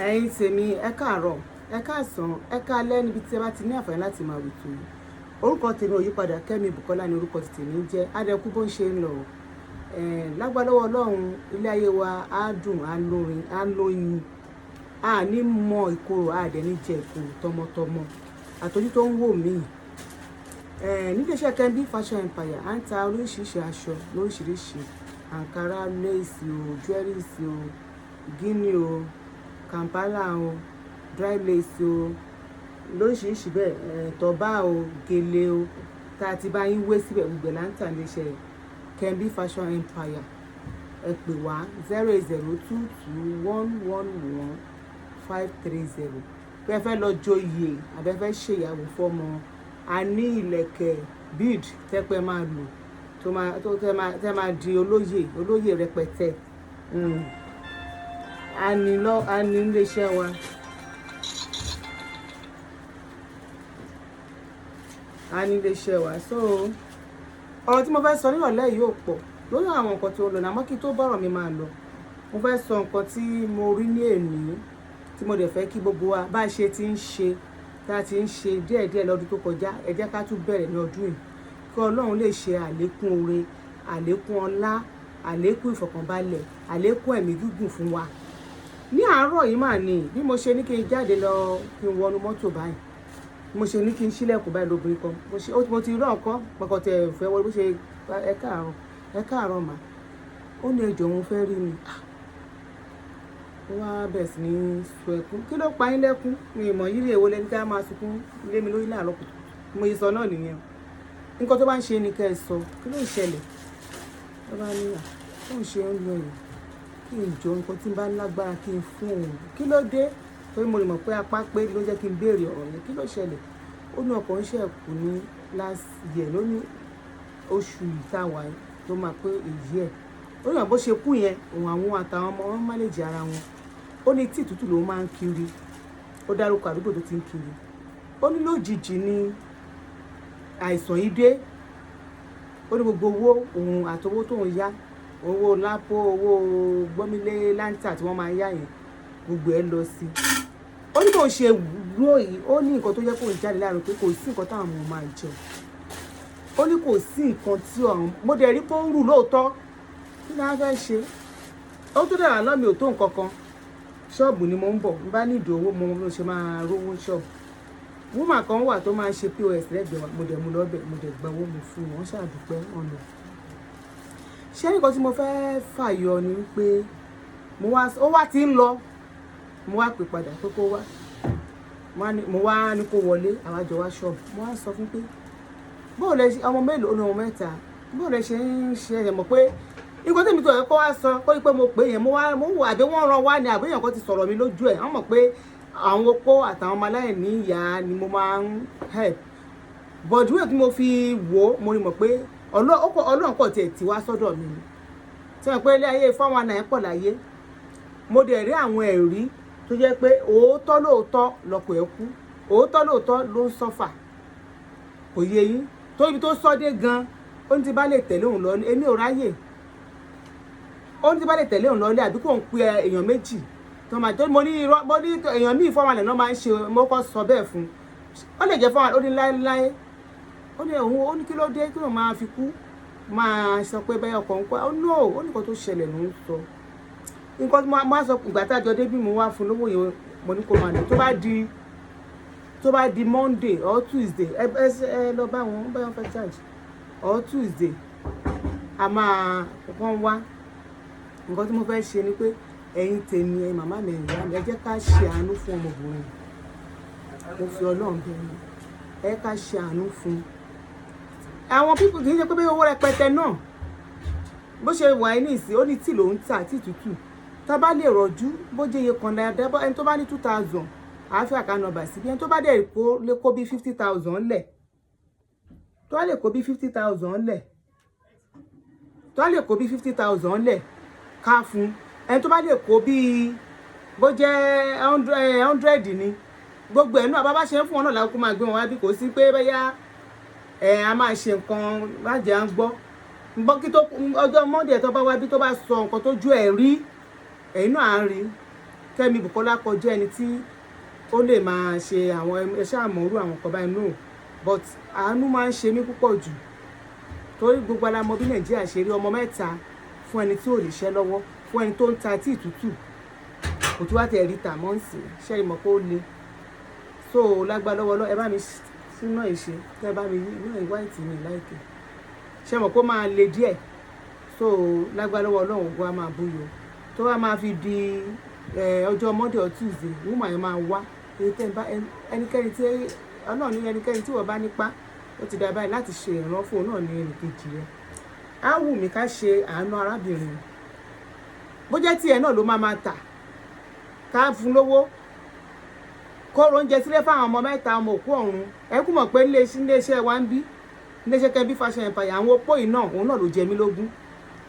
ẹ̀yin tèmi ẹ káàárọ̀ ẹ káàsán ẹ káalẹ́ níbi tí ẹ bá ti ní àǹfààní láti máa wò tó orúkọ tèmi ò yípadà Kẹ́mi Bùkọ́lá ni orúkọ tèmi jẹ́ adẹ́kú bó ń ṣe ń lọ lágbàlọ́wọ́ Ọlọ́run ilé ayé wa á dùn á lóyin á ní mọ ìkorò á dẹ̀ ní jẹ ìkorò tọmọtọmọ àtọ́jú tó ń wò mí níléeṣẹ́ Kembi Fashion Empire à ń ta oríṣiríṣi aṣọ lóríṣiríṣi àǹkárá léèsì o jewelries o gíní o Kampala o dry lace o lóríṣiríṣi bẹ́ẹ̀ tọ́ba o gèlè o tá a ti bá yín wé síbẹ̀ gbogbo là ń tà níléeṣẹ́ Kembi Fashion Empire ẹ pè wá 08022111530 bí ẹ fẹ́ lọ joyè àbẹ́ fẹ́ ṣèyàwó fọ́mọ a ní ìlẹ̀kẹ̀ bead tẹ́pẹ́ máa lò tẹ́ máa di olóyè rẹpẹtẹ a ní iléeṣẹ́ wa so ọ̀rọ̀ tí mo fẹ́ sọ nírọ̀lẹ́ yìí ò pọ̀ lórí àwọn nǹkan tí ó lò àmọ́ kí tó bọ́rọ̀ mi máa lọ mo fẹ́ sọ nǹkan tí mo rí ní èní tí mo dẹ̀ fẹ́ kí gbogbo wa bá ṣe ti ń ṣe tá a ti ń ṣe díẹ̀díẹ̀ lọ́dún tó kọjá ẹ jẹ́ ká tún bẹ̀rẹ̀ ní ọdún yìí kí Ọlọ́run lè ṣe àlékún oore àlékún ọlá àlékún ìfọ̀kànbalẹ̀ àlékún ẹ̀mí gígùn fún wa ní àárọ̀ yìí mà ní bí mo ṣe ní kí n jáde lọ kí n wọnú mọ́tò báyìí mo ṣe ní kí n ṣílẹ̀kùn báyìí lóbìnrin kan mo ti rí ọ̀kan pọ̀kọ̀tẹ̀ fẹ́ wọlé bó ṣe ẹ káàárọ̀ mà ó ní ẹjọ́ òun fẹ́ rí mi ó wá bẹ̀rẹ̀ sí ní sọ ẹkún kí ló pa yín lẹ́kún mi ìmọ̀ yìí lè wo lẹ́ni ká máa sunkún lé mi lórí láàárọ̀ kùtù mo yìí sọ náà nìyẹn nǹkan tó bá ń ṣe ni kẹ́ ẹ sọ kí ló ń ṣẹlẹ̀ ó bá ní tó ń ṣe ń lọ yìí kí n jọ nǹkan tí n bá lágbára kí n fún òun kí ló dé torí mo lè mọ̀ pé apá pé ló jẹ́ kí n béèrè ọ̀rọ̀ yẹn kí ló ṣẹlẹ̀ ó ní ọkọ̀ ń ṣẹ̀kù ní last year ló ní oṣù ìtawà ló máa pé èyí ẹ̀ ó ní bó ṣe kú yẹn òun àwọn àtàwọn ọmọ wọn mánéjì ara wọn ó ní tí tútù ló máa ń kiri ó dárúkọ àdúgbò tó ti ń kiri ó ní lójijì ní àìsàn yìí dé ó ní gbogbo owó òun àtowó tóun yá owó lápò owó gbọ́mílé láńtà tí wọ́n máa yá yẹn gbogbo ẹ̀ lọ sí ó ní bó ṣe wúrò yìí ó ní nǹkan tó yẹ kó jáde láàrin pé kò sí nǹkan táwọn ọmọ máa jẹ ó ní kò sí nǹkan tí ọ̀run mo dẹ̀ rí pé ó ń rù lóòótọ́ kí ni a fẹ́ ṣe ó tó dẹ̀ wà lọ́mì ò tó nǹkan kan ṣọ́ọ̀bù ni mo ń bọ̀ n bá nídìí owó mo ló ṣe máa rówó ṣọ́ọ̀bù wúmà kan wà tó máa ń ṣe POS lẹ́gbẹ̀ẹ́ wa mo dẹ̀ mú lọ́bẹ̀ mo dẹ̀ gba owó mi fún wọn ṣàdúpẹ́ ọ̀nà ṣé nǹkan tí mo fẹ́ fàyọ ni pé ó wá ti ń lọ mo wá pè padà pé kó wá mo wá ní kó wọlé àwa jọ wá ṣọ́ọ̀bù mo wá sọ fún pé bóò lẹ ṣe ọmọ mélòó ní ọmọ mẹ́ta bóò lẹ ṣe ń ṣe ẹ̀ mọ̀ pé nǹkan tèmi tó ẹ̀ kó wá sọ kó pé mo pè yẹn mo wò àbí wọ́n rán wá ni àbí èèyàn kan ti sọ̀rọ̀ mi lójú ẹ̀ wọ́n mọ̀ pé àwọn opó àtàwọn ọmọ aláìní ìyá ni mo máa ń help but wíwẹ̀ tí mo fi wò ó mo rí mọ̀ pé Ọlọ́run pọ̀ tiẹ̀ tí wá sọ́dọ̀ mi ni tí wọ́n pé ilé ayé 419 pọ̀ láyé mo dẹ̀ rí àwọn ẹ̀rí tó jẹ́ pé òótọ́ lóòótọ́ lọ́pọ̀ ẹ̀ kú òótọ́ lóòótọ́ ló ń sọ́fà kò yé yín tó ibi tó sọ́dé gan ó ní ti bá lè tẹ̀lé òun lọ èmi ò ráyè ó ní ti bá lè tẹ̀lé òun lọ ilé àbí kò ń pe èèyàn méjì tó máa tó mo ní èèyàn míì fọ́ọ̀mù náà máa ń ṣe mo kọ́ sọ bẹ́ẹ̀ fún ó lè jẹ́ fọ́ọ̀mù ó ní láéláé ó ní òun ó ní kí ló dé kí ló máa fi kú máa sọ pé bẹ́ẹ̀ ọkọ̀ ń pẹ́ ó ní ó ní nǹkan tó ṣẹlẹ̀ ló ń sọ nǹkan tí mo máa sọ ìgbà tá a jọ débí mo wá fún lówó yẹn mo ní kó máa lọ tó bá di Monday or Tuesday ẹ lọ bá wọn fẹ́ charge or Tuesday a máa kàn wá nǹkan tí mo fẹ́ ṣe ni pé ẹ̀yin tèmi ẹ̀yin màmá mi ẹ̀yin ìyá mi ẹ jẹ́ ká ṣe àánú fún ọmọbìnrin mo fi Ọlọ́run bẹ̀ mí ẹ ká ṣe àánú fún àwọn pípọ̀ kì í ṣe pé owó rẹpẹtẹ náà bó ṣe wà ní ìsìn ó ní tí ló ń tà tí tútù tá bá lè rọ̀jú bó jẹ́ iye kan dáadáa ẹni tó bá ní 2000 àáfíà ká nọ́mbà sí bí ẹni tó bá dẹ̀ lè kó bí 50,000 lẹ̀ tó bá lè kó bí 50,000 lẹ̀ tó bá lè kó bí 50,000 lẹ̀ ká fún ẹni tó bá lè kó bí bó jẹ́ 100 ni gbogbo ẹ̀ náà bá ṣe ń fún wọn náà lákòókò máa gbé wọn wá bí kò sí pé bẹ́yà a máa ṣe nǹkan lájẹ́ à ń gbọ́ kí tó ọjọ́ Monday tó bá wá bí tó bá sọ nǹkan tó ju ẹ̀ rí ẹ̀yin náà á rí Kẹ́mi Bùkọ́lá kọjá ẹni tí ó lè máa ṣe àwọn ẹṣẹ́ àmọ́rú àwọn kan báyìí no but àánú máa ń ṣe mí púpọ̀ jù torí gbogbo alamọ bí Nàìjíríà ṣe rí ọmọ mẹ́ta fún ẹni tí ò lè ṣẹ́ lọ́wọ́ fún ẹni tó ń ta tí ìtútù kò tí wá tẹ̀ rí tà mọ́ ǹsìn ṣe ìmọ̀ kó le so lágbára lọ́wọ́ ẹ bá mi sínú ìṣe kẹ́ bá mi inú ìwá ìtì mi láìpẹ́ ṣe mọ̀ kó máa le díẹ̀ so lágbára lọ́wọ́ Ọlọ́run ògo á máa búyọ tó bá máa fi di ọjọ́ Monday or Tuesday wọ́n máa máa wá ẹnikẹ́ni tí Ọlọ́run ní ẹnikẹ́ni tí wọ́n bá nípa ó ti dá báyìí láti ṣe ìrànlọ́wọ́ náà ní ẹnìkejì rẹ̀ á wù mí ká ṣe àánú arábìnrin bó jẹ́ tiẹ̀ náà ló máa tà ká fún lówó kó oúnjẹ sílẹ̀ fáwọn ọmọ mẹ́ta ọmọ òkú ọ̀run ẹ kú mọ̀ pé iléeṣẹ́ wa ń bí iléeṣẹ́ Kẹ́mi Fashion Empire àwọn opó yìí náà òun náà ló jẹ mí lógún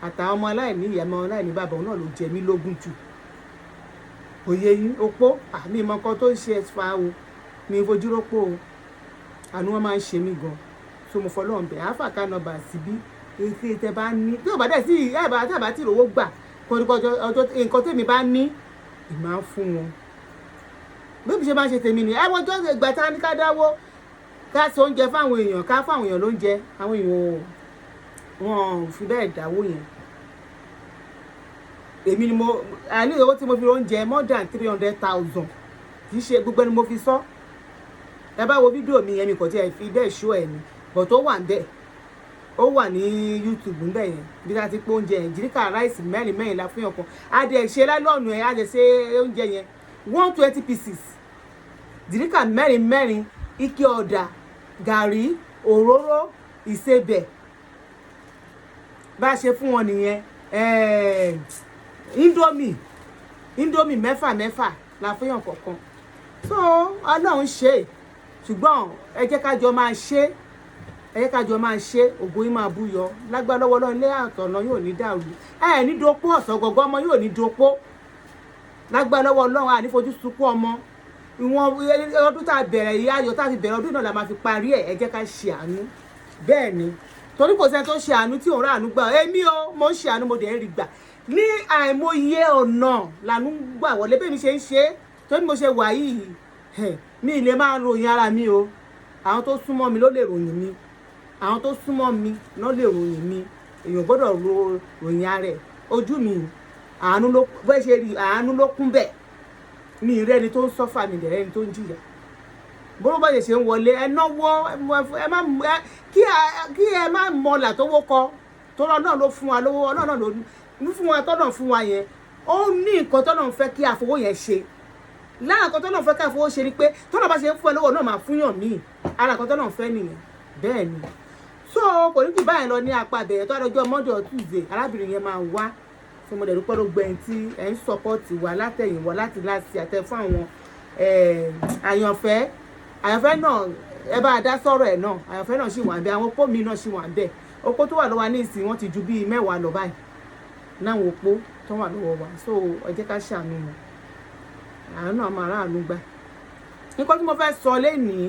àtàwọn ọmọ aláìní ìyá ọmọ aláìní bàbá òun náà ló jẹ mí lógún jù òye yín opó àmì ìmọ̀kan tó ń ṣe ẹ̀fà o mi fojú rọ́pò o àánú wọn máa ń ṣe mí gan so mo fọlọ́run bẹ̀ áfàkà nọmba síbí èyí tẹ bá ní tí ò bá dẹ̀ sí àbá tí ìrówó gbà kọ́ńtò ọjọ́ nǹkan tèmi bá ní ìmọ̀ á fún wọn bébí ṣe máa ṣe tèmi ni ẹwọ́n tó ìgbà tá ní ká dáwó ká so oúnjẹ fáwọn èèyàn ká fáwọn èèyàn lóúnjẹ àwọn èèyàn wọn ò fi bẹ́ẹ̀ dáwó yẹn èmi ni mo àní owó tí mo fi oúnjẹ more than 300,000 kì í ṣe gbogbo ẹni mo fi sọ ẹ bá wo fídíò mi yẹn mi kò tí ẹ fi bẹ́ẹ̀ ṣó ẹ̀ ni but ó wà ń bẹ́ẹ̀ ó wà ní YouTube ń bẹ̀ yẹn bí a ti pé oúnjẹ yẹn jìríkà ráìsì mẹ́rin la fún yàn kan a dẹ̀ ṣe lálọ́ọ̀nù ẹ̀ a dẹ̀ ṣe oúnjẹ yẹn 120 pieces jìríkà mẹ́rin ike ọ̀dà gàrí òróró ìsebẹ̀ bá a ṣe fún wọn nìyẹn indomie mẹ́fà la fún yàn kọ̀ọ̀kan so Ọlọ́run ṣe ṣùgbọ́n ẹ jẹ́ ká jọ máa ṣe ògo yín máa búyọ lágbára lọ́wọ́ Ọlọ́run ilé àtọ̀nà yóò ní dàrú ní dopó ọ̀sán gọ́gọ́ ọmọ yóò ní dopó lágbára lọ́wọ́ Ọlọ́run àní fojú sunkún ọmọ ìwọ̀n ọdún tá a bẹ̀rẹ̀ yìí ayọ̀ tá a fi bẹ̀rẹ̀ ọdún náà la máa fi parí ẹ̀ ẹ jẹ́ ká ṣe àánú bẹ́ẹ̀ ni torí kò sẹ́ni tó ṣe àánú tí òun rà àánú gbà èmi o mo ń ṣe àánú mo dẹ̀ ń rí gbà ní àìmọye ọ̀nà làánú gbà wọlé bẹ́ẹ̀ mi ṣe ń ṣe torí mo ṣe wà yìí mi ì lè máa ròyìn ara mi o àwọn tó súnmọ́ mi ló lè ròyìn mi àwọn tó súnmọ́ mi ló lè ròyìn mi èèyàn gbọ́dọ̀ ròyìn ara ẹ̀ ojú mi àánú ló bẹ́ẹ̀ ṣe rí àánú ló kún bẹ́ẹ̀ mi ì rẹ́ni tó ń sọ́fà mi dẹ̀ rẹ́ni tó ń jìyà bó bá ṣe ń wọlé ẹ náwó kí ẹ má mọlà tó wọ́kọ tó náà ló fún wa lówó náà ló fún wa tọ́nà fún wa yẹn ó ní nǹkan tọ́nà ń fẹ́ kí àfowó yẹn ṣe lára nǹkan tọ́nà ń fẹ́ kí àfowó ṣe ni pé tọ́nà bá ṣe ń fún ẹ lówó náà máa fún yàn míì ara nǹkan tọ́nà ń fẹ́ nìyẹn bẹ́ẹ̀ ni so kò ní jù báyìí lọ ní apá bẹ̀rẹ̀ tó àdọ́jọ́ Monday or Tuesday arábìnrin yẹn máa wá tí mo dẹ̀ dúpẹ́ ló gbẹ̀yìn tí ẹ̀ ń sọ́pọ́ọ̀tì wa látẹ̀yìnwá láti àtẹ fún àwọn àyànfẹ́ náà ẹ bá a dá sọ̀rọ̀ ẹ̀ náà àyànfẹ́ náà ṣì wà ń bẹ àwọn opó mi náà ṣì wà ń bẹ opó tó wà lọ́wọ́ ní ìsìn wọ́n ti ju bíi 10 lọ báyìí náwọn opó tó wà lọ́wọ́ wa so ẹ jẹ́ ká ṣàánú wọn àánú náà máa ráàánú gbà nǹkan tí mo fẹ́ sọ lénìí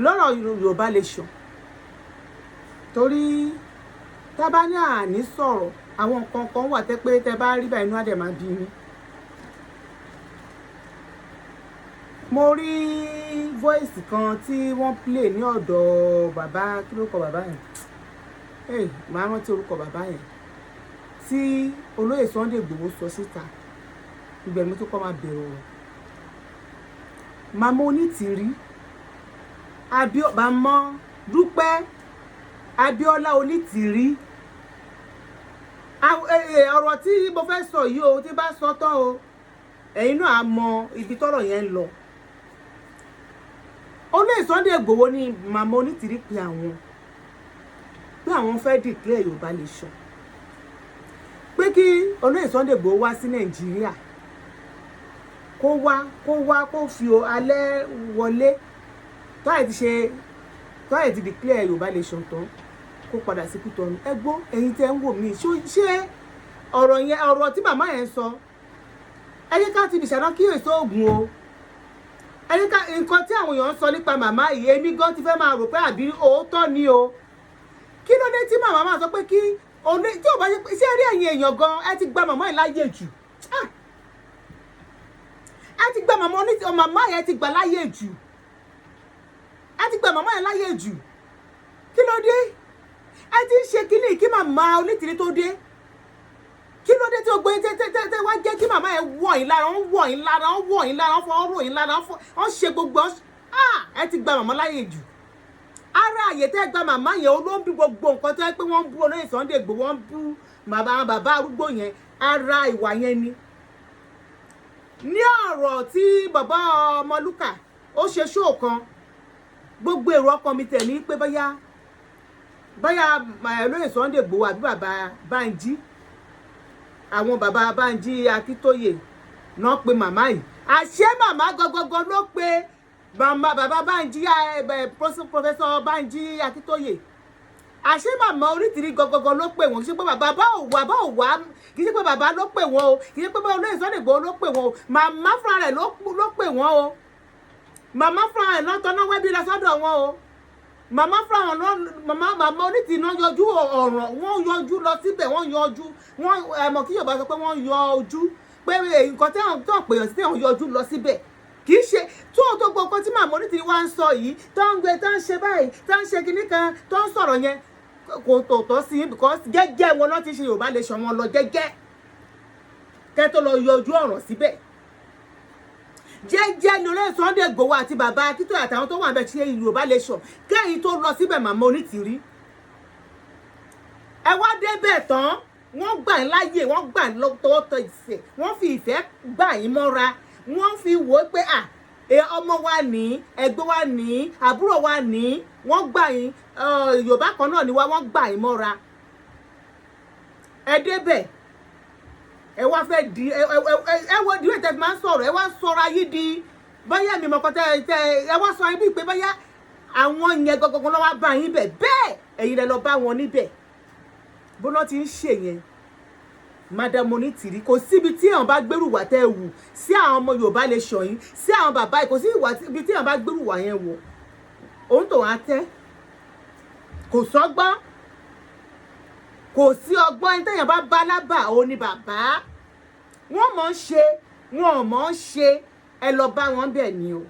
lọ́rọ̀ Yorùbá Nation torí tá a bá ní àní sọ̀rọ̀ àwọn nǹkan kan wà tẹ́ pé tẹ́ bá rí bá inú àdẹ̀ máa bí mi. mo rí voice kan tí wọ́n play ní ọ̀dọ̀ bàbá kí ló kọ bàbá yẹn màá rántí orúkọ bàbá yẹn tí Olóyè Sunday Igboho sọ síta ìgbẹ̀mí tó kọ́ máa bẹ̀rẹ̀ ọ̀rọ̀ màmá Onitiri màmá Dúpẹ́ Abíọ́lá Onitiri ọ̀rọ̀ tí mo fẹ́ sọ yìí o tí bá sọ tán o ẹ̀yin náà á mọ ibi tọ́rọ̀ yẹn ń lọ. Olóyè Sunday Igboho ní màmá Onitiri pé àwọn fẹ́ declare Yorùbá Nation pé kí Olóyè Sunday Igboho wá sí Nàìjíríà kó fi alẹ́ wọlé tó àyè ti declare Yorùbá Nation tán kó padà sí Kútọ̀nù ẹ gbọ́ ẹ̀yin tẹ́ ń wò mí ṣé ọ̀rọ̀ tí màmá yẹn sọ ẹ̀yin ká ti bìṣàná kí èso oògùn o ẹ̀yin ká nǹkan tí àwọn èèyàn ń sọ nípa màmá yìí èmi gan ti fẹ́ máa rò pé àbí òótọ́ ni o kí ló dé tí màmá máa sọ pé kí tí ò bá ṣe rí ẹ̀yin èèyàn gan ẹ ti gba màmá yìí láyè jù a ti gba màmá yẹn ti gbà láyé jù, a ti gba màmá yẹn láyé jù. Kí ló dé? Ẹ ti ń ṣe kíní kí màmá Onítìrí tó dé. Kí ló dé tí o gbé tẹ́ wá jẹ́ kí màmá yẹn wọ̀ yín lára, wọ́n fọ́ ọ̀rọ̀ yín lára, wọ́n ṣe gbogbo ẹ ti gba màmá láyé jù. Ara àyè tẹ́ gba màmá yẹn olóńbí gbogbo nǹkan tó yẹ pé wọ́n ń bú Olóyè Sunday Igboho, wọ́n ń bú bàbá arúgbó yẹn, ara ìwà yẹn ni. Ní ọ̀rọ̀ tí bàbá Ọmọlúkà ó ṣe ṣóò kan, gbogbo èrò ọkàn mi tẹ̀ ní pé bóyá Olóyè Sunday Igboho àbí bàbá Bánjí, àwọn bàbá Bánjí Akíntóyè náà pe màmá yìí. Àṣé màmá gọgọgọ ló pe bàbá Bánjí Professor Bánjí Akíntóyè. Àṣé màmá Onítìrí gọgọgọ ló pè wọ́n. Kì í ṣe pé bàbá ò wá, kì í ṣe pé bàbá ló pè wọ́n o, kì í ṣe pé Olóyè Sunday Igboho ló pè wọ́n o, màmá fúnra rẹ̀ ló pè wọ́n o. Màmá fúnra rẹ̀ náà tọ́ná wẹ́bí lọ sọ́dọ̀ wọn o. Màmá fúnra wọn náà, màmá Onítìrí náà yọjú ọ̀ràn, wọ́n yọjú lọ síbẹ̀, wọ́n yọjú, wọ́n ẹ̀mọ̀ kí Yorùbá sọ pé wọ́n yọ ojú, pé nǹkan tí wọ́n tó pèèyàn sí tí wọ́n yọjú lọ síbẹ̀. Kì í ṣe tó gbogbo nǹkan tí màmá Onítìrí wá ń sọ yìí, tó ń gbé, tó ń ṣe báyìí, tó ń ṣe kinní kan, tó ń sọ̀rọ̀ yẹn kò tòótọ́ sí, because jẹ́jẹ́ wọn náà ti ṣe Yorùbá lè ṣọ wọn lọ jẹ́jẹ́ kẹ́ tó lọ yọjú ọ̀rọ̀ síbẹ̀. Jẹ́jẹ́ ni Olóyè Sunday Igboho àti bàbá Akíntóyè àtàwọn tó wà bẹ̀ ṣe Yorùbá lè ṣọ kẹ́yìn tó lọ síbẹ̀ màmá Onítìrí. Ẹ wá débẹ̀ tán, wọ́n gbà yín láyè, wọ́n gbà yín tọwọ́tọ̀ ìṣẹ̀, wọ́n fi ìfẹ́ gbà yín mọ́ra, wọ́n fi wò ó pé ọmọ wa ní, ẹgbẹ́ wa ní, àbúrò wa ní, wọ́n gbà yín, Yorùbá kan náà ni wọ́n gbà yín mọ́ra. Ẹ débẹ̀, ẹ wá fẹ́ di ẹ wo ìdíwé tẹ́ fi máa ń sọ̀rọ̀, ẹ wá sọ̀rọ̀ ayé di bóyá mi mọ̀kàn ẹ wá sọ ayé bíi pé bóyá àwọn yẹn gangan ló wá bá yín bẹ̀, bẹ́ẹ̀ ẹ̀yin lẹ lọ bá wọn níbẹ̀. Bó lọ́ ti ń ṣe yẹn, Madam Onítìrí, kò síbi tí àwọn bá gbérù wà tẹ́ wù sí àwọn ọmọ Yorùbá lè ṣọ̀yìn, sí àwọn bàbá yìí, kò sí ibi tí àwọn bá gbérù wà yẹn wò, òun tó wá tẹ́, kò sọ́gbọ́n, kò sí ọgbọ́n. Ẹni tẹ́yàn bá bá lábà òun ni bàbá. Wọ́n mọ̀ ń ṣe, wọn ò mọ̀ ń ṣe, ẹ lọ bá wọn bẹ̀ ni o.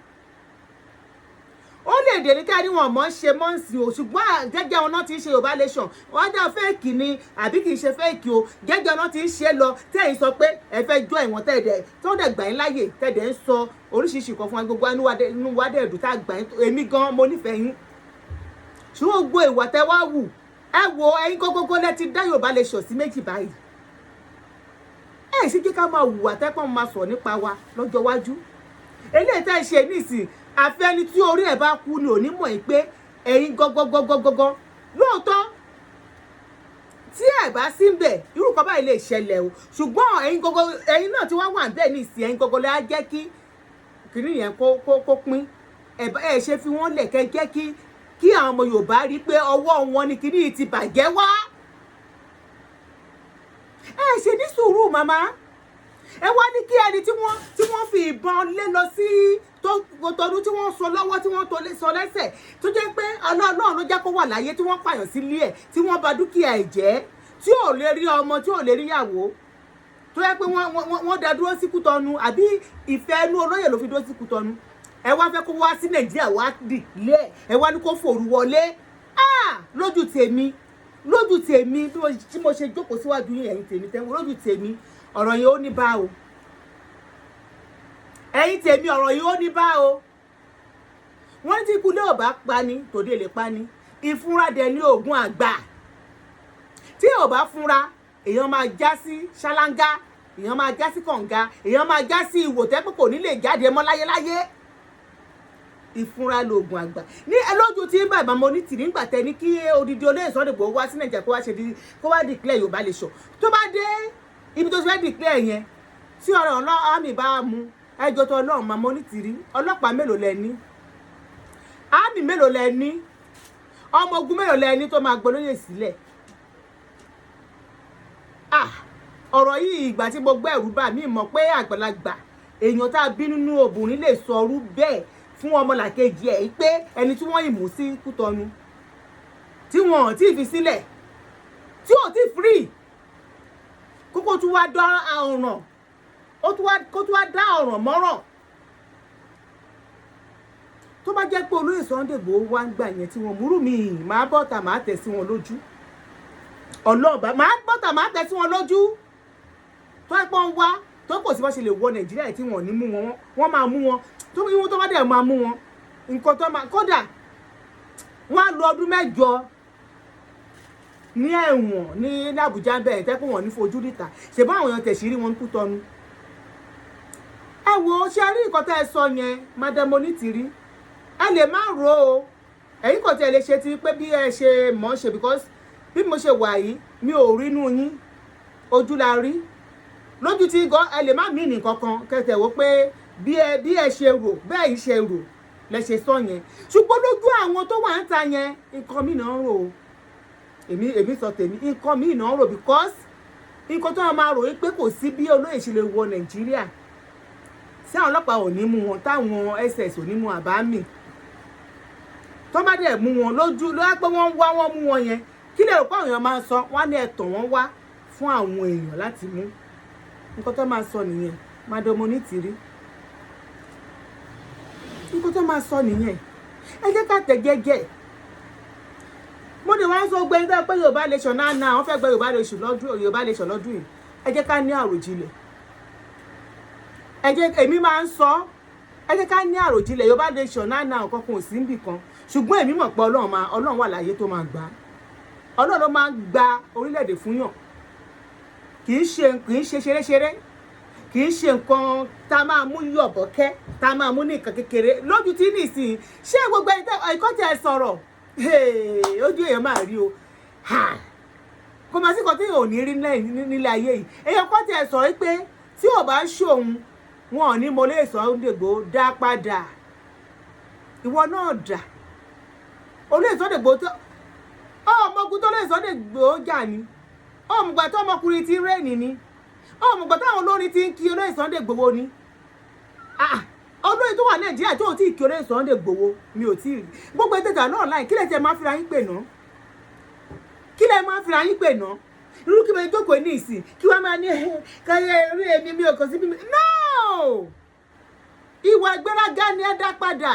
Ó lè dè ní káàdì wọn mọ̀ ń ṣe mọ́ǹsì o, ṣùgbọ́n jẹ́jẹ́ wọn náà ti ń ṣe Yorùbá nation. Wọ́n dá fẹ́ẹ̀kì ni àbí kì í ṣe fẹ́ẹ̀kì o, jẹ́jẹ́ wọn ti ń ṣe lọ. Tẹ́yìn sọ pé ẹ fẹ́ jọ ìwọ̀n tẹ́ẹ̀dẹ̀ tó dẹ̀ gbà yín láyè, tẹ́ẹ̀dẹ̀ ń sọ oríṣiríṣi nǹkan fún wa, gbogbo inú wa dẹ̀ dùn tá gbà yín. Èmi gan mo nífẹ̀ẹ́ yín, ṣùgbọ́n gbogbo ìwà tẹ́ wá wù, ẹ wo ẹ̀yin gógógó lẹ ti dá Yorùbá nation sí méjì báyìí. Ẹ sì kí ká máa hùwà tẹ́pọ̀n máa sọ nípa wa lọ́jọ́ iwájú. Eléyìí tẹ́ ṣe nísìn, àfi ẹni tí orí ẹ̀ bá kú ni ò ní mọ̀ pé ẹ̀yin gọ́gọ́gọ́gọ́gọ́ lóòótọ́ tí ẹ̀ bá sí ń bẹ̀ irú kan báyìí lè ṣẹlẹ̀ o, ṣùgbọ́n ẹ̀yin náà tí wọ́n wà bẹ́ẹ̀ nísìn, ẹ̀yin gọ́gọ́ lè á jẹ́ kí kìnìún yẹn kó pín. Ẹ ṣe fi wọ́n lẹ̀ kẹ́ jẹ́ kí àwọn ọmọ Yorùbá rí pé ọwọ́ wọn ni kìnìún yìí ti bàjẹ́ wá. Ẹ ṣe ní sùúrù màmá. Ẹ wá ní kí ẹni tí wọ́n fi ìbọn lé lọ sí tọdún tí wọ́n sọ lọ́wọ́, tí wọ́n sọ lẹ́sẹ̀, tó jẹ́ pé Ọlọ́run ló jẹ́ kó wà láyé, tí wọ́n pààyàn sílé ẹ̀, tí wọ́n bà dúkìá ẹ̀ jẹ́, tí ò lè rí ọmọ, tí ò lè rí ìyàwó, tó jẹ́ pé wọ́n dá dúró sí Kútọ́nù, àbí ìfẹ́ inú olóyè ló fi dúró sí Kútọ́nù. Ẹ wá fẹ́ kó wá sí Nàìjíríà wá dìlé, ẹ wá ní kó fòrú wọlé. Lójú tèmi tí mo ṣe jókòó síwájú yín, ẹ̀yin tèmi tẹ́wọ́, lójú tèmi ọ̀rọ̀ yìí ó ní bá o. Ẹ̀yin tèmi ọ̀rọ̀ yìí ó ní bá o. Wọ́n tí ikú lé ò bá pani tòde lè pani, ìfúnra dẹ̀ ní oògùn àgbà. Tí ò bá fúnra, èèyàn máa já sí ṣáláńgá, èèyàn máa já sí kànga, èèyàn máa já sí ìwò tẹ́pẹ́ kò ní lè jáde mọ́ láyéláyé. Ìfúnra lóògùn àgbà. Ní lójú tí bàbá Onítìrí nígbà tẹ́ ní kí odidi Olóyè Sunday Igboho wá sí Nàìjíríà kó wá declare Yorùbá nation. Tó bá dé ibi tó ti fẹ́ declare yẹn, tí ọ̀rọ̀ àmì bá mu, ẹjọ́ tó Ọlọ́run màmá Onítìrí, ọlọ́pàá mélòó lẹ ní? Àmì mélòó lẹ ní? Ọmọ ogun mélòó lẹ ní tó máa gbólóyè sílẹ̀? Ọ̀rọ̀ yìí ìgbà tí mo gbọ́ ẹ̀rù bà mí, mọ̀ pé àgbàlagbà èèyàn tá a bí nínú obìnrin lè sọ ọrú bẹ́ẹ̀ fún ọmọlàkejì ẹ̀ pé ẹni tí wọ́n ìmú sí Kútọ́nù, tí wọ́n ò tí ì fi sílẹ̀, tí ò tí free, kókó tún wá dá ọ̀ràn, kó tún wá dá ọ̀ràn mọ́ràn tó bá jẹ́ pé Oloye Sunday Igboho wá ń gbà yẹn tí wọ́n múrù mi máa bọ́ta máa tẹ̀ sí wọn lójú ọlọ́ọ̀bá máa bọ́ta máa tẹ̀ sí wọn lójú tó ẹ pọ́n wá tó kò sí bá ṣe lè wọ Nàìjíríà tí wọ́n ní mú wọn wọ́n máa mú wọn tó bí wọ́n tó bá dẹ̀ máa mú wọn nǹkan tó máa kódà wọ́n á lo ọdún 8 ní ẹ̀wọ̀n ní Àbújá bẹ́ẹ̀ tẹ́ pé wọ́n ní fojú ríta ṣe bá àwọn èèyàn tẹ̀sí rí wọn kú tọnu ẹ wo ṣe rí nǹkan tẹ́ ẹ sọ yẹn Madam Onitiri ẹ lè má ro o ẹ̀yin kò tẹ́ lè ṣe ti pé bí ẹ ṣe mọ̀ ṣe because bí mo ṣe wà yìí mi ò rí inú yín ojú la rí lójú tí gan ẹ lè má mí nǹkan kan kẹtẹ wo pé bí ẹ ṣe rò bẹ́ẹ̀ yìí ṣe rò lẹ ṣe sọ yẹn ṣùgbọ́n lójú àwọn tó wà ń ta yẹn nǹkan mi náà ń rò èmi sọ tèmi nǹkan mi náà ń rò because nǹkan tó máa rò pé kò sí bí olóyè ṣe lè wọ Nàìjíríà sí àwọn ọlọ́pàá ò ní mú wọn táwọn SS ò ní mú àbámì tó bá dẹ̀ mú wọn lójú ló wá pé wọ́n wá wọ́n mú wọn yẹn kí lè rò pé àwọn èèyàn máa sọ wọ́n á ní ẹ̀tọ́ wọn wá fún àwọn èèyàn láti mú nǹkan tó máa sọ nìyẹn Madam Onitiri nǹkan tó máa sọ nìyẹn ẹ jẹ́ ká tẹ̀ gẹ́gẹ́ mo dẹ̀ wá ń sọ gbẹ́yìn tó pé Yorùbá nation náà wọ́n fẹ́ gbé Yorùbá nation lọ́dún yìí ẹ jẹ́ ká ní àròjinlẹ̀ ẹ jẹ́ èmi máa ń sọ ẹ jẹ́ ká ní àròjinlẹ̀ Yorùbá nation náà nǹkan kan ò sí níbì kan ṣùgbọ́n èmi mọ̀ pé Ọlọ́run wà láyé tó máa gbà Ọlọ́run ló máa gba orílẹ̀-èdè fún yàn kì í ṣe ṣeréṣeré kì í ṣe nǹkan tá máa mú yọ̀bọ̀kẹ́ tá máa mú ní nǹkan kékeré lójú tí nìsín ṣé gbogbo ẹ̀kọ́ tẹ̀ sọ̀rọ̀ ojú èèyàn máa rí o kò máa sí kan tí èèyàn ò ní rí nílé ayé yìí èèyàn kọ́ tẹ̀ sọ̀rọ̀ pé tí ò bá ṣòun wọn ò ní mo lè Sunday Igboho dá padà ìwọ náà dà Oloye Sunday Igboho tó ọmọkùnrin tó lè Sunday Igboho jà ní ọmọgbà tó ọmọkùnrin ti rẹ́ẹ̀nì ni ọmọgbà táwọn olórin ti ń kí Oloye Sunday Igboho ni olórin tó wà Nàìjíríà tó ti kí Oloye Sunday Igboho mi ò tí ì rí gbogbo ètò náà láì kí lè tẹ máa fira yín pè náà kí lè máa fira yín pè náà irú kí mo jókòó ní ìsìn kí wọ́n máa ní káyé eré èmi mi ò kàn sí bí mi no ìwà ìgbéraga ni ẹ dá padà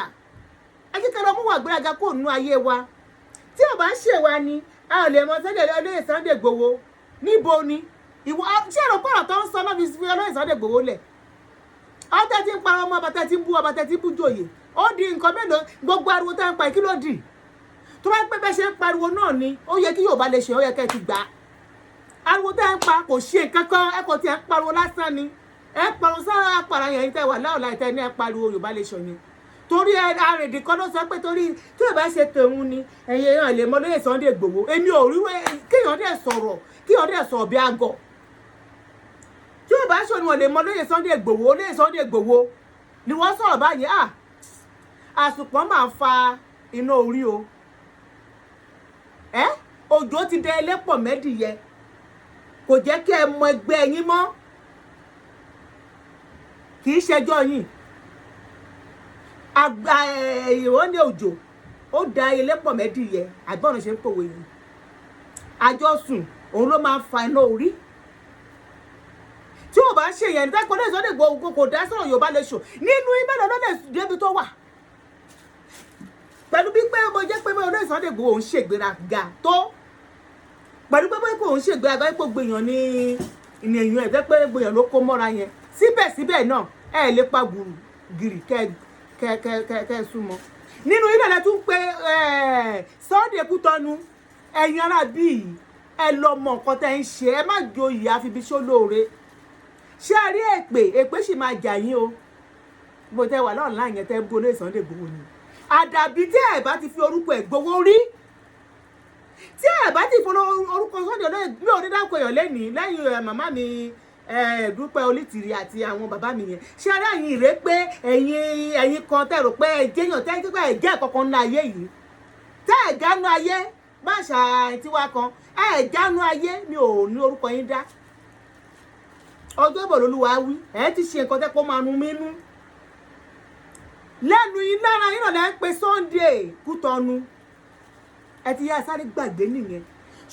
ẹ kí kẹrọ mú wà ìgbéraga kó nú ayé wa tí ò bá ṣèwà ni a ò lè mọ Oloye Sunday Igboho níbo ni ìwọ ṣé èrò pọ̀rọ̀ tó ń sọ náà fi Oloye Sunday Igboho lẹ̀ ọtẹ tí ń parọ́ ọmọ ọbàtẹ tí ń bú ọbàtẹ tí ń bú jòyè ó di nǹkan mélòó gbogbo ariwo tá ń pa kí ló dì tó bá pẹ́ bẹ́ẹ̀ ṣe ń pariwo náà ni ó yẹ kí Yorùbá lè ṣe ó yẹ kẹ́ ẹ ti gbà á ariwo tá ń pa kò ṣe nǹkan kan ẹ kò tí ẹ ń pariwo lásán ni ẹ pariwo sára apàrà yẹn tẹ wà láòlà ìtẹ ní ẹ pariwo Yorùbá lè ṣọ yẹn torí àrèdè kan ló sọ pé torí tí Yorùbá ṣe tòun ni ẹ̀yin èèyàn lè mọ Oloye Sunday Igboho èmi ò rí kéèyàn dẹ̀ sọ̀rọ̀ bí àgọ̀ tí ò bá ṣò ní wọn lè mọ Oloye Sunday Igboho ni wọ́n sọ̀rọ̀ báyìí àsùpọ̀ máa fa iná orí o òjò ti dẹ ẹlẹ́pọ̀ mẹ́dìyẹ kò jẹ́ kí ẹ mọ ẹgbẹ́ yín mọ́ kì í ṣẹjọ́ yín ìwọ́n ní òjò ó da ẹlẹ́pọ̀ mẹ́dìyẹ àgbọ̀nà ṣe ń pòwe yìí àjọsùn òun ló máa fa iná orí tí ò bá ṣe yẹn nígbà Oloye Sunday Igboho kò dá sọ̀rọ̀ Yorùbá nation nínú ìbẹ̀rẹ̀ ló lè débi tó wà pẹ̀lú bí pé mo jẹ́ pé Oloye Sunday Igboho ń ṣègbéraga tó pẹ̀lú pé kò ń ṣègbéraga pé gbèyàn ní èèyàn ẹ̀ pé gbèyàn ló kó mọ́ra yẹn síbẹ̀síbẹ̀ náà ẹ lè pa gbùrù gìrì kẹ́ súnmọ́ nínú ilé rẹ̀ tún pé Sunday Kútọ́nù ẹ̀yin ará bíi ẹ lọ mọ nǹkan tẹ́ ń ṣe ẹ má joyè àfibiṣó lóore ṣé ẹ rí èpè sì máa jà yín o bó tẹ wà lọ́ọ̀lá yẹn tẹ́ ń bú Oloye Sunday Igboho ni àdàbí tí ẹ bá ti fi orúkọ ẹ̀ gbowó rí tí ẹ bá ti fi orúkọ Sunday Olóyè mi ò ní dáko èèyàn lẹ́yìn màmá mi Dúpẹ́ Onítìrí àti àwọn bàbá mi yẹn ṣé ara yín rèé pé ẹ̀yin kan tẹ́ rò pé ẹ̀jẹ̀yàn tẹ́ kíkọ́ ẹ̀jẹ̀ kankan nínú ayé yìí tẹ́ ẹ̀jánú ayé bá ṣà tiwa kan ẹ̀jánú ayé mi ò ní orúkọ yín dá ọjọ́ ìbò lolúwa wí ẹ̀ ti ṣe nǹkan tẹ́ kó máa nu mínú lẹ́nu yín lára yín náà lẹ́ ń pe Sunday Kútọ́nù ẹ ti yá sáré gbàgbé nìyẹn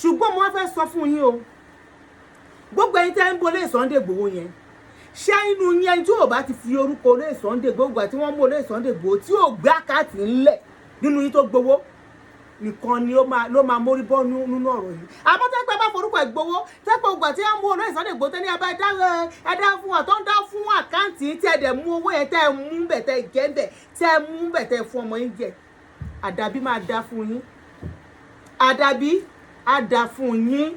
ṣùgbọ́n mo wá fẹ́ sọ fún yín o gbogbo ẹ̀yin tẹ́ ń bú Oloye Sunday Igboho yẹn ṣé inú yẹn tí ò bá ti fi orúkọ Oloye Sunday gbogbo àti wọ́n mú Oloye Sunday Igboho tí ò gbé àkáàtì ńlẹ̀ nínú yín tó gbowó nìkan ni ló máa mórí bọ́ nínú ọ̀rọ̀ yìí. àmọ́ tẹ́pẹ́ bá forúkọ ẹ̀ gbowó tẹ́pẹ́ ògbà tí wọ́n mú Oloye Sunday Igboho tẹ́ ní abá ẹ̀dá fún wọn tó ń dá fún àkáǹtì tí ẹ̀ dẹ̀ mú owó yẹn tẹ́ ẹ̀ mú bẹ̀ tẹ́ ẹ̀ jẹ́ bẹ̀ tẹ́ ẹ̀ mú bẹ̀ tẹ́ ẹ̀ fún ọmọ yín jẹ àdàbí máa dá fún yín àdàbí á dá fún yín.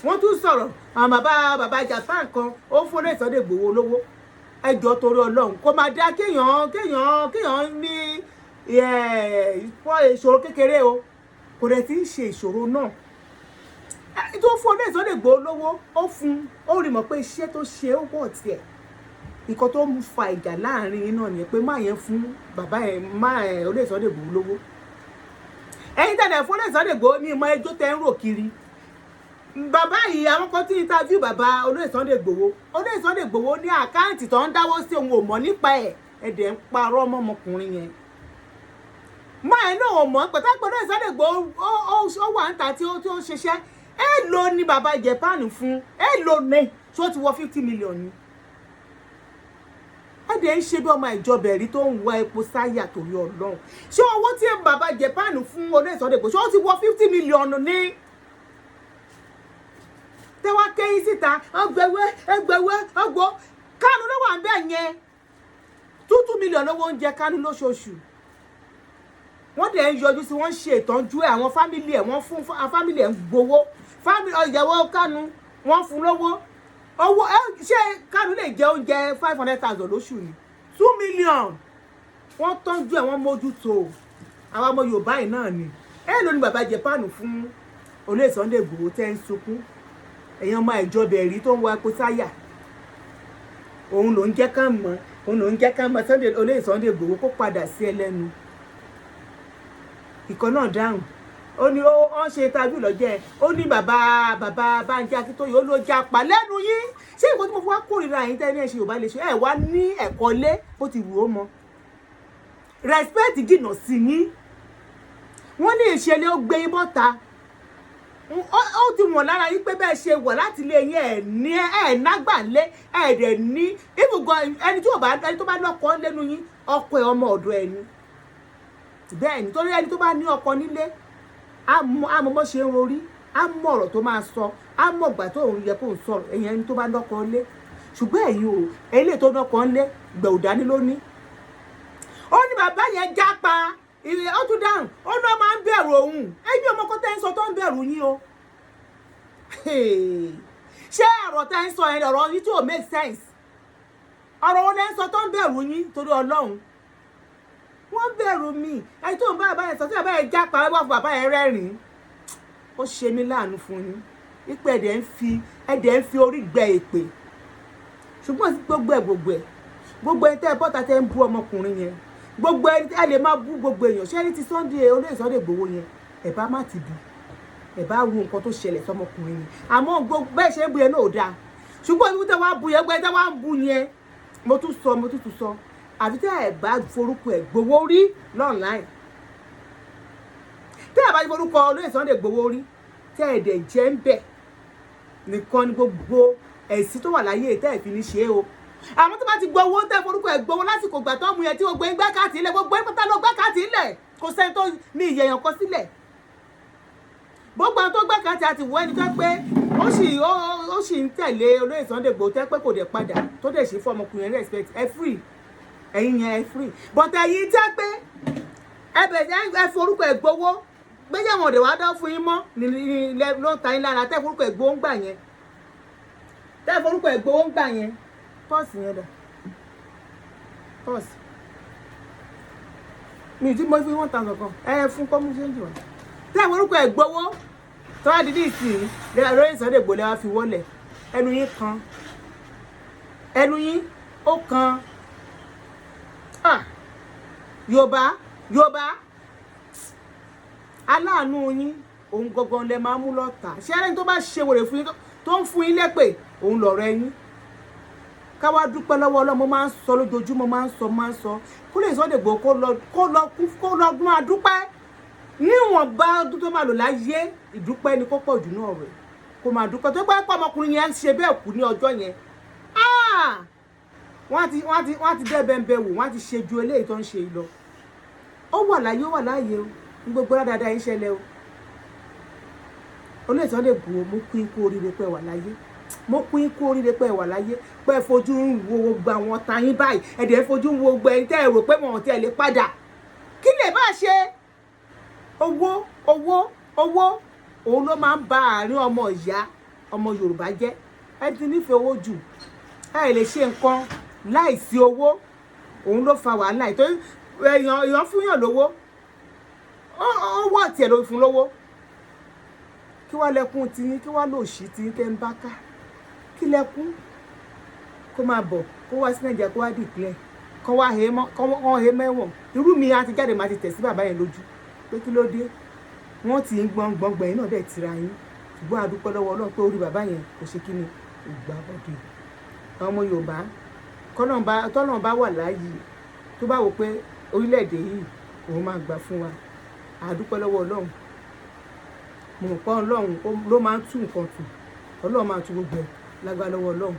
wọ́n tún sọ̀rọ̀ àwọn bàbá Japan kan ó fún Oloye Sunday Igboho lówó ẹjọ́ torí Ọlọ́run kó máa dá kéèyàn ní ìṣòro kékeré o kò dẹ̀ tí ń ṣe ìṣòro náà tó fún Oloye Sunday Igboho lówó ó rí mọ̀ pé iṣẹ́ tó ṣe ó wọ̀ tiẹ̀ nǹkan tó ń fa ìjà láàrin yín náà nìyẹn pé má yẹn fún bàbá ẹ̀ Oloye Sunday Igboho lówó ẹ̀yin tẹ̀lé fún Oloye Sunday Igboho ní ìmọ̀ ẹjọ́ tẹ́ ń rò kiri bàbá yìí àwọn kan tí interview bàbá Oloye Sunday Igboho ní àkáǹtì tó ń dáwó sí òun ò mọ̀ nípa ẹ̀dẹ̀ ń parọ́ ọmọkùnrin yẹn máa náà ò mọ̀ pẹ̀tàpẹ̀ Oloye Sunday Igboho ó wà ń ta tí ó ń ṣiṣẹ́ èèlò ni bàbá Japan fún èèlò ní tí ó ti wọ 50 million ni ẹ̀dẹ̀ ń ṣe bí ọmọ ìjọba ẹ̀rí tó ń wá epo sáyà torí Ọlọ́run ṣé owó tí bàbá Japan fún Oloye Sunday Igboho ṣé ó ti wọ 50 million ní tẹ́wá kẹ́yìn síta ọgbọ́ Kánú ló wà ń bẹ̀ yẹn 2 million lówó oúnjẹ Kánú lóṣooṣù wọ́n dẹ̀ ń yọjú sí wọ́n ṣe ìtọ́jú ẹ̀ àwọn fámìlì ẹ̀ wọ́n fún fámìlì ẹ̀ ń gbowó ìyàwó Kánú wọ́n fún lówó owó ṣé Kánú lè jẹ oúnjẹ 500,000 lóṣù ni 2 million wọ́n tọ́jú ẹ̀ wọ́n mójútó àwọn ọmọ Yorùbá yìí náà ni èèlò ni bàbá Japan fún Oloye Sunday Igboho tẹ́ ń sunkún èèyàn ọmọ ìjọba ẹ̀rí tó ń wá epo sáyà òun ló ń jẹ́ ká mọ̀ Oloye Sunday Igboho kó padà sí ẹlẹ́nu ìkan náà dáhùn ó ní ó ń ṣe tábìlì lọ́jọ́ ẹ̀ ó ní bàbá Bánjí Akíntóyè ó ló japa lẹ́nu yín ṣé ìwọ tí mo fi wá kórìíra yín tẹ́lẹ̀ ṣe Yorùbá lè ṣe ẹ̀ wá ní ẹ̀kọ́ lé bó ti wù ó mọ respect jìnnà sí yín wọ́n ní ìṣẹ̀lẹ̀ ó gbé yín bọ́ta ó ti wọ̀n lára yín pé bẹ́ẹ̀ ṣe wọ̀ láti ilé yín ẹ̀ nágbà lé ẹ̀ dẹ̀ ní ibùgbọ́n ẹni tó bá lọ́kọ lẹ́nu yín ọkọ ẹ̀ ọmọ ọ̀dọ̀ ẹ̀ ni bẹ́ẹ̀ nítorí ẹni tó bá ní ọkọ nílé á mọ̀ bó ṣe ń rorí á mọ̀ ọ̀rọ̀ tó máa sọ á mọ̀ ìgbà tó òun yẹ kó ń sọ̀rọ̀ ẹ̀yìn ẹni tó bá lọ́kọ lé ṣùgbọ́n ẹ̀yin ilé tó lọ́kọ lé gbẹ̀wùdání lóní. ó ní bàbá yẹn jápa ó tún dáhùn ó lọ́ máa ń bẹ̀rù òun ẹ̀yin ọmọ kan tẹ́ ń sọ tó ń bẹ̀rù yín o ṣé ọ̀rọ̀ tẹ́ ń sọ ọ̀rọ̀ yìí tí ò make sense ọ̀rọ̀ wọn lẹ́ ń sọ tó ń bẹ̀rù yín torí Ọlọ́run wọ́n bẹ̀rù mi ẹni tó ń bá bàbá yẹn sọ tí bàbá yẹn jápa wá fún bàbá yẹn rẹ́rìn-ín ó ṣe mí láàánú fún yín wípé ẹ̀dẹ̀ ń fi orí gbẹ èpè ṣùgbọ́n gbogbo ẹ̀ tẹ́ ẹ bọ́ta tẹ́ ń bú ọmọkùnrin yẹn gbogbo ẹ lè máa bú gbogbo èèyàn ṣé ní ti Oloye Sunday Igboho yẹn ẹ bá má ti bú ẹ bá ru nǹkan tó ṣẹlẹ̀ sọmọkùnrin yẹn àmọ́ bẹ́ẹ̀ ṣe ń bu yẹn náà ò dáa ṣùgbọ́n ibi tẹ́ wá bu yẹn gbẹ́ tẹ́ wá ń bu yẹn mo tún sọ àfi tẹ́ ẹ bá forúkọ ẹ̀ gbowó rí online tẹ́ ẹ bá forúkọ Oloye Sunday Igboho rí tẹ́ ẹ dẹ̀ jẹ́ ń bẹ̀ nìkan ni gbogbo ẹ̀sìn tó wà láyé tẹ́ ẹ fi ní ṣe é o àmọ́ tó bá ti gbowó tẹ́ forúkọ ẹ̀ gbowó lásìkò ìgbà tó mú yẹn tí gbogbo ẹ̀ ń gbẹ́ káàtì ilẹ̀ gbogbo ẹ̀ pátá ló gbẹ́ káàtì ilẹ̀ kò sẹ́ni tó ní ìyẹ̀yàn kọ sílẹ̀ gbogbo àwọn tó gbẹ́ káàtì àti wọ ẹni tó pé ó sì ń tẹ̀lé Oloye Sunday Igboho tẹ́ pé kò dẹ̀ padà tó dẹ̀ ṣe fún ọmọkùnrin respect ẹ free ẹ̀yin yẹn ẹ free but ẹ̀yin tẹ́ pé ẹ forúkọ ẹ̀ gbowó gbẹ́jẹ̀ wọn ò dẹ̀ wá dá fún yín mọ́ ní ló ń ta yín lára tẹ́ forúkọ ẹ̀ gbowó ń gbà yẹn tẹ́ forúkọ ẹ̀ gbowó ń gbà yẹn pọ́ọ̀sì yẹn dà pọ́ọ̀sì mi ì tí mo fi 1,000 kan ẹ fún kọ́mú ṣe ń jù wá tẹ́ forúkọ ẹ̀ gbowó tó wá dídí ìsìn Oloye Sunday Igboho lẹ́wà fi wọlé ẹnu yín ó kan Yorùbá aláàánú yín òun gangan lẹ máa mú lọ́tà ṣé ẹni tó bá ṣe wèrè fún yín tó ń fún yín lépè òun lọ̀rọ̀ ẹ̀yin ká wá dúpẹ́ lọ́wọ́ Ọlọ́run mo máa ń sọ lójoojúmọ́ máa ń sọ kó Oloye Sunday Igboho kó lọ gún adúpẹ́ níwọ̀nba ọdún tó máa lò láyé ìdúpẹ́ ni kó pọ̀ jù náà rẹ̀ kó máa dúpẹ́ tó pẹ́ pọ̀ ọmọkùnrin yẹn ń ṣe bẹ́ẹ̀ kú ní ọjọ́ yẹn wọ́n ti dẹ́bẹ̀ẹ́bẹ̀ wò, wọ́n ti ṣe ju eléyìí tó ń ṣe lọ. Ó wà láyé, ó wà láàyè o, ní gbogbo dáadáa yín ṣẹlẹ̀ o. Oloye Sunday Igboho, mo kú ikú oríire pé wà láyé, mo kú ikú oríire pé wà láyé, pé fojú ń wo gbogbo àwọn ọ̀tá yín báyìí, ẹ̀dẹ̀ fojú ń wo gbogbo ẹni tẹ́ ẹ rò pé wọn ò tiẹ̀ lè padà. Kí lè bá ṣe? Owó òun ló máa ń ba àárín ọmọ ìyá ọmọ Yorùbá jẹ́. Ẹ ti nífẹ̀ẹ́ owó jù, ẹ lè ṣe nǹkan láìsí owó, òun ló fa wàhálà. Ìtorí èèyàn fúnyàn lówó, ó wọ̀ tiẹ̀ ló fún lówó. Kí wá lẹ́kún tiyín, kí wá lòṣì tiyín tẹ́ ń bá ká? Kí lẹ́kún? Kó máa bọ̀, kó wá sí Nàìjíríà, kó wá declare, kó wá he mẹ́wọ̀n. Irú mi á ti jáde máa ti tẹ̀ sí bàbá yẹn lójú pé kí ló dé? Wọ́n ti ń gbọ̀ngbọ̀ngbọ̀n yín náà dẹ̀ tira yín. Ṣùgbọ́n a dúpẹ́ lọ́wọ́ Ọlọ́run pé orí bàbá yẹn kò ṣe kí ni, ìgbà bọ́dọ̀. Àwọn ọmọ Yorùbá tọ́lọ́run bá wà láàyè, tó bá wò pé orílẹ̀-èdè yìí òun máa gbà fún wa, a dúpẹ́ lọ́wọ́ Ọlọ́run. Mo mọ̀ pé Ọlọ́run ló máa ń tú nǹkan tù. Ọlọ́run máa tú gbogbo ẹ̀ lágbára lọ́wọ́ Ọlọ́run.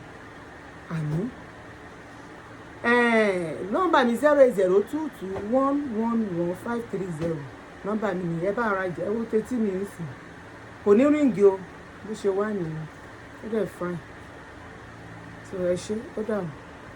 Àmín. Nọ́mbà mi 08022111530. Nọ́mbà mi ni ẹ bá ara jẹ́ owó tẹ́tí mi ń sìn. Kò ní ríǹgì o, bó ṣe wà nìyẹn. Ó dẹ̀ fine. So ẹ ṣé, ó dààmú.